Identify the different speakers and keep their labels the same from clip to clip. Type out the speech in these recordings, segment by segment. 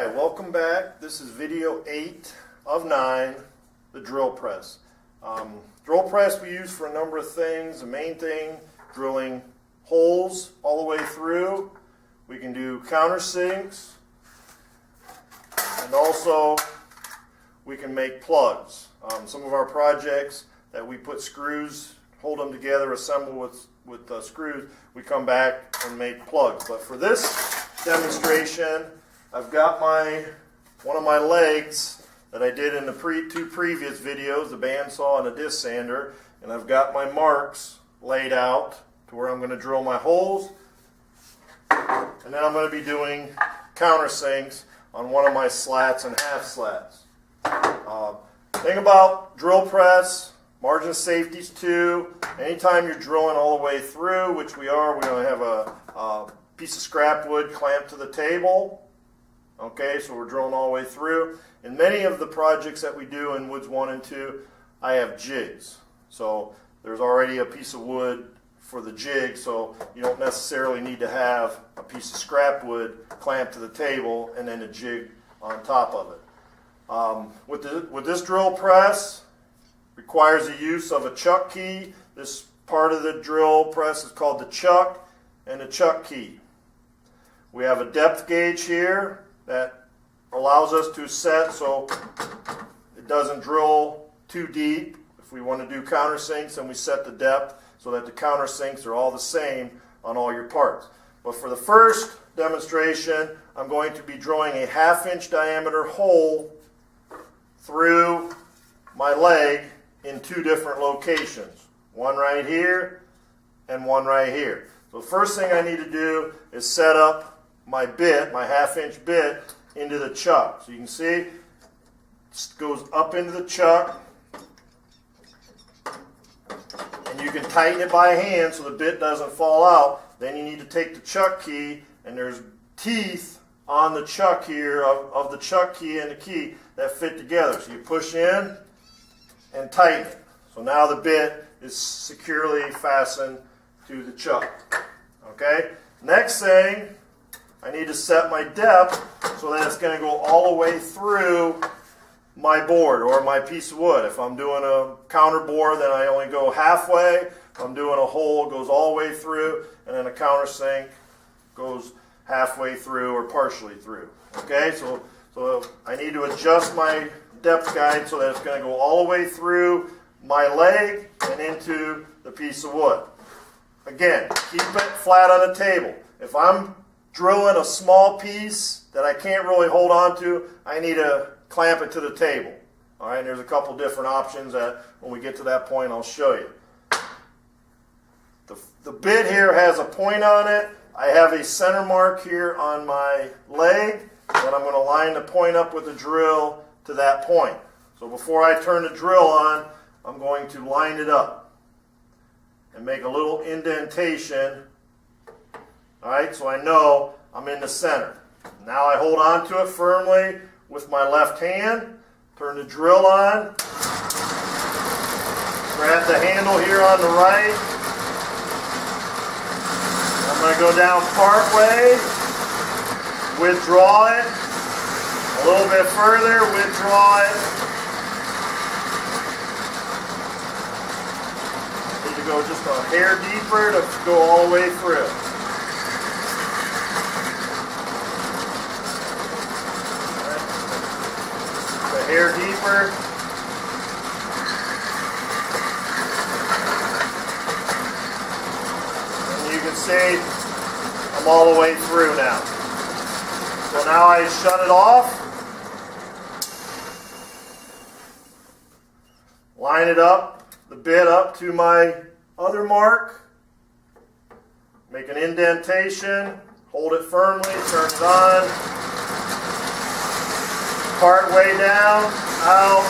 Speaker 1: Hi, welcome back. This is video 8 of 9, the drill press. Drill press we use for a number of things. The main thing, drilling holes all the way through. We can do countersinks, and also we can make plugs. Some of our projects that we put screws, hold them together, assemble with screws, we come back and make plugs. But for this demonstration, I've got one of my legs that I did in the two previous videos, the bandsaw and the disc sander, and I've got my marks laid out to where I'm going to drill my holes, and then I'm going to be doing countersinks on one of my slats and half slats. Thing about drill press, margin safeties too. Anytime you're drilling all the way through, which we are, we're going to have a piece of scrap wood clamped to the table. Okay, so we're drilling all the way through. In many of the projects that we do in Woods 1 and 2, I have jigs. So there's already a piece of wood for the jig, so you don't necessarily need to have a piece of scrap wood clamped to the table and then a jig on top of it. With this drill press, requires the use of a chuck key. This part of the drill press is called the chuck and the chuck key. We have a depth gauge here that allows us to set so it doesn't drill too deep. If we want to do countersinks, then we set the depth so that the countersinks are all the same on all your parts. But for the first demonstration, I'm going to be drilling a 1/2 inch diameter hole through my leg in two different locations. One right here and one right here. So the first thing I need to do is set up my bit, my 1/2 inch bit, into the chuck. So you can see it goes up into the chuck, and you can tighten it by hand so the bit doesn't fall out. Then you need to take the chuck key, and there's teeth on the chuck here of the chuck key and the key that fit together. So you push in and tighten it. So now the bit is securely fastened to the chuck. Okay? Next thing, I need to set my depth so that it's going to go all the way through my board or my piece of wood. If I'm doing a counter bore, then I only go halfway. If I'm doing a hole, it goes all the way through, and then a countersink goes halfway through or partially through. Okay, so I need to adjust my depth guide so that it's going to go all the way through my leg and into the piece of wood. Again, keep it flat on the table. If I'm drilling a small piece that I can't really hold on to, I need to clamp it to the table. All right, and there's a couple different options that when we get to that point I'll show you. The bit here has a point on it. I have a center mark here on my leg, and I'm going to line the point up with the drill to that point. So before I turn the drill on, I'm going to line it up and make a little indentation. All right, so I know I'm in the center. Now I hold on to it firmly with my left hand, turn the drill on, grab the handle here on the right. I'm going to go down part way, withdraw it, a little bit further, withdraw it. Need to go just a hair deeper to go all the way through. A hair deeper. And you can see I'm all the way through now. So now I shut it off. Line it up, the bit up to my other mark. Make an indentation. Hold it firmly, turn it on. Part way down, out,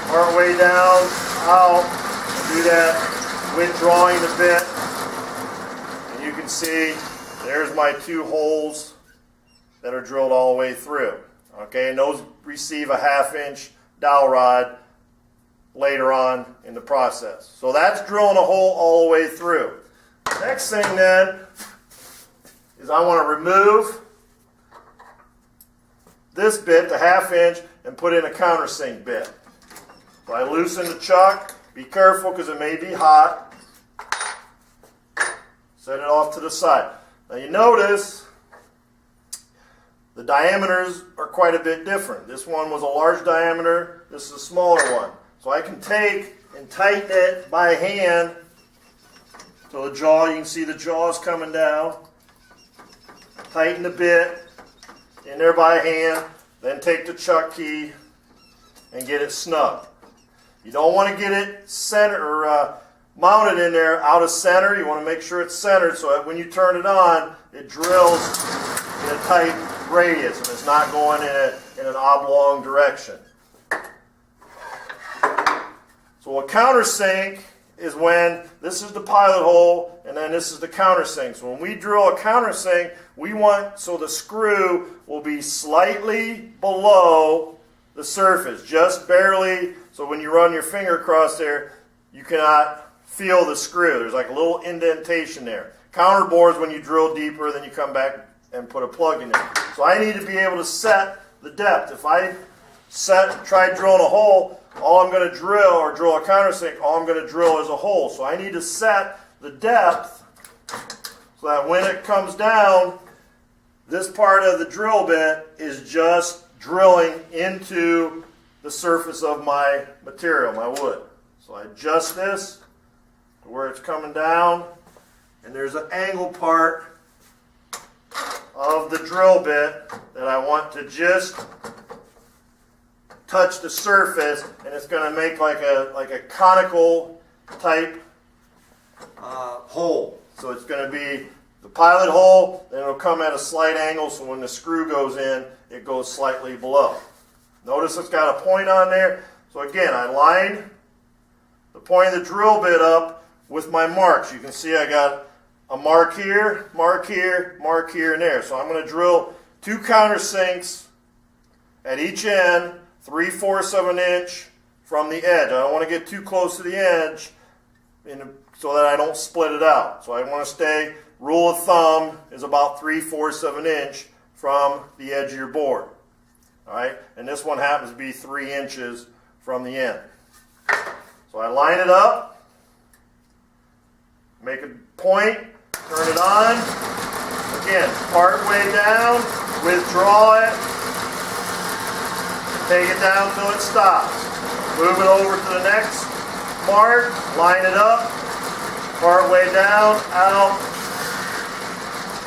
Speaker 1: part way down, out. Do that, withdrawing the bit. And you can see there's my two holes that are drilled all the way through. Okay, and those receive a 1/2 inch dowel rod later on in the process. So that's drilling a hole all the way through. Next thing then is I want to remove this bit, the 1/2 inch, and put in a countersink bit. So I loosen the chuck. Be careful because it may be hot. Set it off to the side. Now you notice the diameters are quite a bit different. This one was a large diameter. This is a smaller one. So I can take and tighten it by hand. So the jaw, you can see the jaw is coming down. Tighten the bit in there by hand. Then take the chuck key and get it snug. You don't want to get it centered or mounted in there out of center. You want to make sure it's centered so that when you turn it on, it drills in a tight radius and it's not going in an oblong direction. So a countersink is when this is the pilot hole and then this is the countersink. So when we drill a countersink, we want so the screw will be slightly below the surface, just barely, so when you run your finger across there, you cannot feel the screw. There's like a little indentation there. Counterbores when you drill deeper, then you come back and put a plug in there. So I need to be able to set the depth. If I try drilling a hole, all I'm going to drill, or drill a countersink, all I'm going to drill is a hole. So I need to set the depth so that when it comes down, this part of the drill bit is just drilling into the surface of my material, my wood. So I adjust this to where it's coming down, and there's an angle part of the drill bit that I want to just touch the surface, and it's going to make like a conical type hole. So it's going to be the pilot hole, then it'll come at a slight angle, so when the screw goes in, it goes slightly below. Notice it's got a point on there. So again, I line the point of the drill bit up with my marks. You can see I got a mark here, mark here, mark here, and there. So I'm going to drill 2 countersinks at each end, 3/4 of an inch from the edge. I don't want to get too close to the edge so that I don't split it out. So I want to stay, rule of thumb is about 3/4 of an inch from the edge of your board. All right, and this one happens to be 3 inches from the end. So I line it up, make a point, turn it on. Again, part way down, withdraw it, take it down till it stops. Move it over to the next mark, line it up, part way down, out,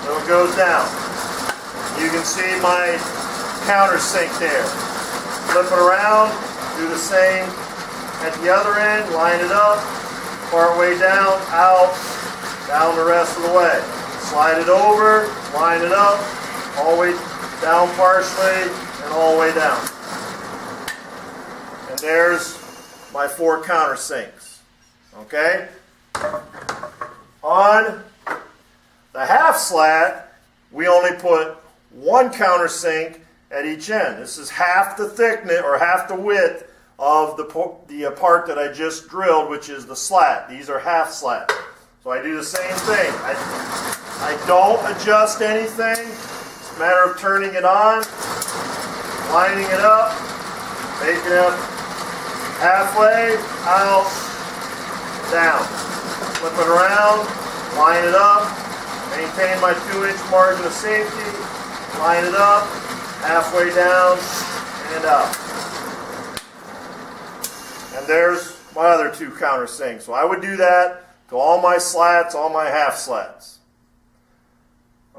Speaker 1: till it goes down. You can see my countersink there. Flip it around, do the same at the other end, line it up, part way down, out, down the rest of the way. Slide it over, line it up, all the way down partially, and all the way down. And there's my 4 countersinks. Okay? On the half slat, we only put 1 countersink at each end. This is half the thickness or half the width of the part that I just drilled, which is the slat. These are half slats. So I do the same thing. I don't adjust anything. It's a matter of turning it on, lining it up, making it halfway, out, down. Flip it around, line it up, maintain my 2-inch margin of safety, line it up, halfway down, and up. And there's my other 2 countersinks. So I would do that to all my slats, all my half slats.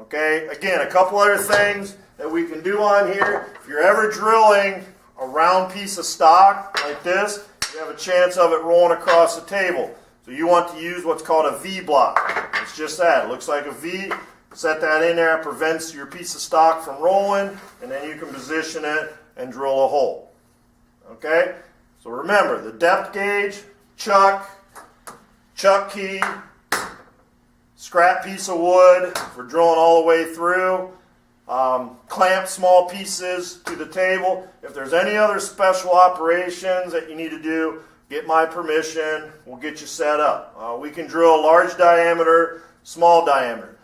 Speaker 1: Okay, again, a couple other things that we can do on here. If you're ever drilling a round piece of stock like this, you have a chance of it rolling across the table. So you want to use what's called a V block. It's just that. It looks like a V. Set that in there. It prevents your piece of stock from rolling, and then you can position it and drill a hole. Okay? So remember, the depth gauge, chuck key, scrap piece of wood for drilling all the way through, clamp small pieces to the table. If there's any other special operations that you need to do, get my permission. We'll get you set up. We can drill large diameter, small diameter.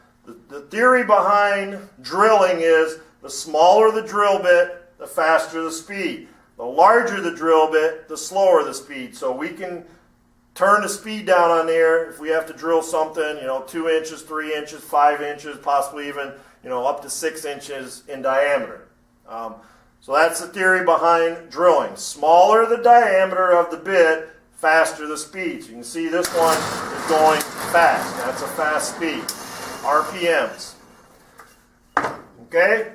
Speaker 1: The theory behind drilling is the smaller the drill bit, the faster the speed. The larger the drill bit, the slower the speed. So we can turn the speed down on there if we have to drill something, 2 inches, 3 inches, 5 inches, possibly even, up to 6 inches in diameter. So that's the theory behind drilling. Smaller the diameter of the bit, faster the speed. So you can see this one is going fast. That's a fast speed. RPMs. Okay?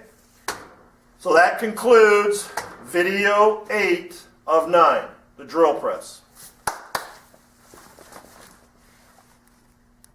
Speaker 1: So that concludes video 8 of 9, the drill press.